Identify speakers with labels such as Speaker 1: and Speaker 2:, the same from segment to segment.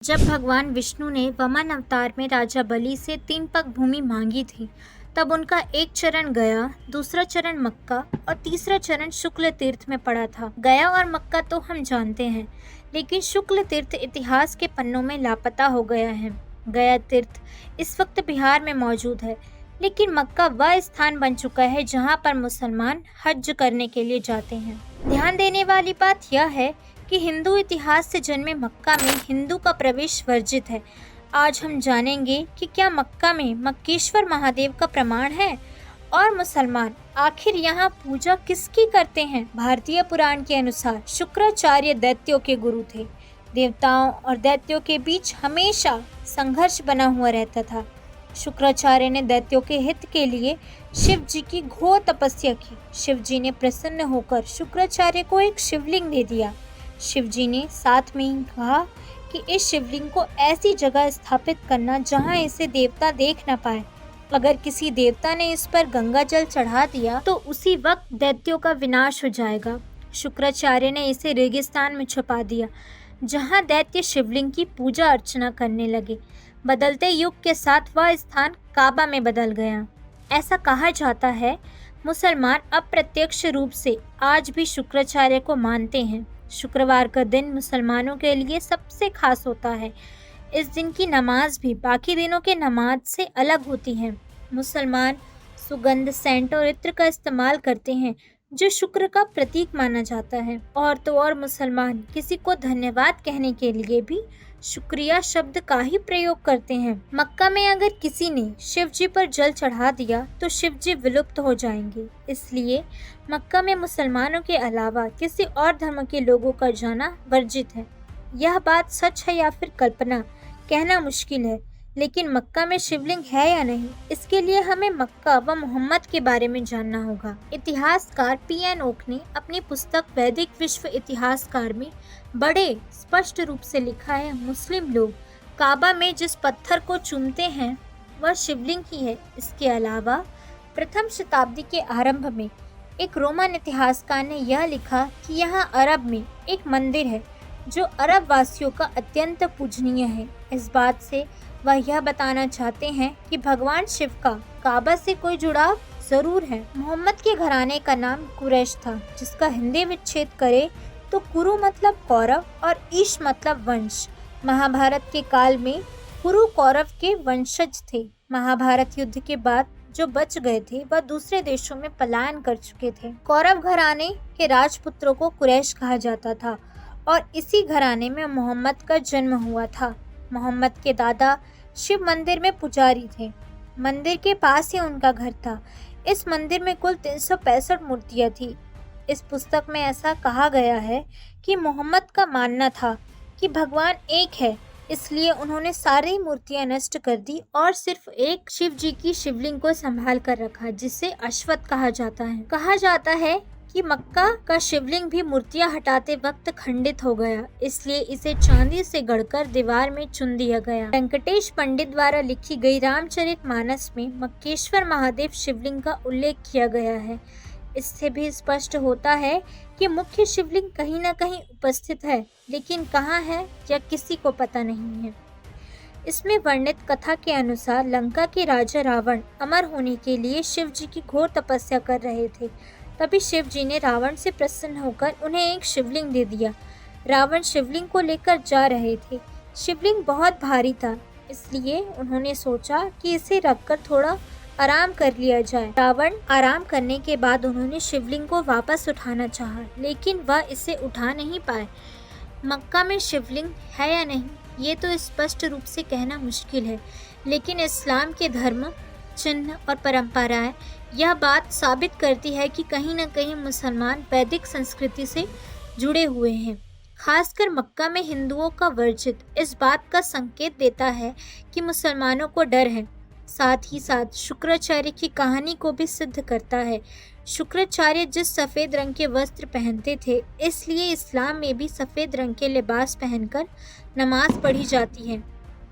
Speaker 1: जब भगवान विष्णु ने वामन अवतार में राजा बलि से 3 पग भूमि मांगी थी, तब उनका एक चरण गया, दूसरा चरण मक्का और तीसरा चरण शुक्ल तीर्थ में पड़ा था। गया और मक्का तो हम जानते हैं, लेकिन शुक्ल तीर्थ इतिहास के पन्नों में लापता हो गया है। गया तीर्थ इस वक्त बिहार में मौजूद है, लेकिन मक्का वह स्थान बन चुका है जहां पर मुसलमान हज करने के लिए जाते हैं। ध्यान देने वाली बात यह है कि हिंदू इतिहास से जन्मे मक्का में हिंदू का प्रवेश वर्जित है। आज हम जानेंगे कि क्या मक्का में मक्केश्वर महादेव का प्रमाण है और मुसलमान आखिर यहाँ पूजा किसकी करते हैं। भारतीय पुराण के अनुसार शुक्राचार्य दैत्यों के गुरु थे। देवताओं और दैत्यों के बीच हमेशा संघर्ष बना हुआ रहता था। शुक्राचार्य ने दैत्यों के हित के लिए शिव जी की घोर तपस्या की। शिव जी ने प्रसन्न होकर शुक्राचार्य को एक शिवलिंग दे दिया। शिव जी ने साथ में ही कहा कि इस शिवलिंग को ऐसी जगह स्थापित करना जहां इसे देवता देख न पाए। अगर किसी देवता ने इस पर गंगा जल चढ़ा दिया तो उसी वक्त दैत्यों का विनाश हो जाएगा। शुक्राचार्य ने इसे रेगिस्तान में छुपा दिया, जहां दैत्य शिवलिंग की पूजा अर्चना करने लगे। बदलते युग के साथ वह स्थान काबा में बदल गया। ऐसा कहा जाता है मुसलमान अप्रत्यक्ष रूप से आज भी शुक्राचार्य को मानते हैं। शुक्रवार का दिन मुसलमानों के लिए सबसे खास होता है। इस दिन की नमाज भी बाकी दिनों के नमाज से अलग होती है। मुसलमान सुगंध, सेंट और इत्र का इस्तेमाल करते हैं, जो शुक्र का प्रतीक माना जाता है। और तो और मुसलमान किसी को धन्यवाद कहने के लिए भी शुक्रिया शब्द का ही प्रयोग करते हैं। मक्का में अगर किसी ने शिव जी पर जल चढ़ा दिया तो शिव जी विलुप्त हो जाएंगे। इसलिए मक्का में मुसलमानों के अलावा किसी और धर्म के लोगों का जाना वर्जित है। यह बात सच है या फिर कल्पना, कहना मुश्किल है, लेकिन मक्का में शिवलिंग है या नहीं, इसके लिए हमें मक्का व मोहम्मद के बारे में जानना होगा। इतिहासकार पी.एन. ओक ने अपनी पुस्तक वैदिक विश्व इतिहासकार में बड़े स्पष्ट रूप से लिखा है, मुस्लिम लोग काबा में जिस पत्थर को चूमते हैं वह शिवलिंग ही है। इसके अलावा प्रथम शताब्दी के आरंभ में एक रोमन इतिहासकार ने यह लिखा कि यहाँ अरब में एक मंदिर है जो अरब वासियों का अत्यंत पूजनीय है। इस बात से वह यह बताना चाहते हैं कि भगवान शिव का काबा से कोई जुड़ाव जरूर है। मोहम्मद के घराने का नाम कुरैश था, जिसका हिंदी विच्छेद करे तो कुरु मतलब कौरव और ईश मतलब वंश। महाभारत के काल में कुरु कौरव के वंशज थे। महाभारत युद्ध के बाद जो बच गए थे वह दूसरे देशों में पलायन कर चुके थे। कौरव घराने के राजपुत्रों को कुरैश कहा जाता था और इसी घराने में मोहम्मद का जन्म हुआ था। मोहम्मद के दादा शिव मंदिर में पुजारी थे। मंदिर के पास ही उनका घर था। इस मंदिर में कुल 365 मूर्तियां थी। इस पुस्तक में ऐसा कहा गया है कि मोहम्मद का मानना था कि भगवान एक है, इसलिए उन्होंने सारी मूर्तियां नष्ट कर दी और सिर्फ एक शिव जी की शिवलिंग को संभाल कर रखा, जिसे अश्वत्थ कहा जाता है। कहा जाता है कि मक्का का शिवलिंग भी मूर्तियां हटाते वक्त खंडित हो गया, इसलिए इसे चांदी से गढ़कर दीवार में चुन दिया गया। वेंकटेश पंडित द्वारा लिखी गई रामचरितमानस में मक्केश्वर महादेव शिवलिंग का उल्लेख किया गया है। इससे भी स्पष्ट होता है कि मुख्य शिवलिंग कहीं न कहीं उपस्थित है, लेकिन कहाँ है यह किसी को पता नहीं है। इसमें वर्णित कथा के अनुसार लंका के राजा रावण अमर होने के लिए शिव जी की घोर तपस्या कर रहे थे। तभी शिव जी ने रावण से प्रसन्न होकर उन्हें एक शिवलिंग दे दिया। रावण शिवलिंग को लेकर जा रहे थे। शिवलिंग बहुत भारी था, इसलिए उन्होंने सोचा कि इसे रखकर थोड़ा आराम कर लिया जाए। रावण आराम करने के बाद उन्होंने शिवलिंग को वापस उठाना चाहा, लेकिन वह इसे उठा नहीं पाए। मक्का में शिवलिंग है या नहीं, ये तो स्पष्ट रूप से कहना मुश्किल है, लेकिन इस्लाम के धर्म, चिन्ह और परंपराएं यह बात साबित करती है कि कहीं न कहीं मुसलमान वैदिक संस्कृति से जुड़े हुए हैं। खासकर मक्का में हिंदुओं का वर्जित इस बात का संकेत देता है कि मुसलमानों को डर है। साथ ही साथ शुक्राचार्य की कहानी को भी सिद्ध करता है। शुक्राचार्य जिस सफ़ेद रंग के वस्त्र पहनते थे, इसलिए इस्लाम में भी सफ़ेद रंग के लिबास पहनकर नमाज पढ़ी जाती है।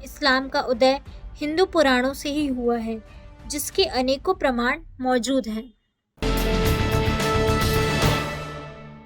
Speaker 1: इस्लाम का उदय हिंदू पुराणों से ही हुआ है, जिसके अनेकों प्रमाण मौजूद हैं।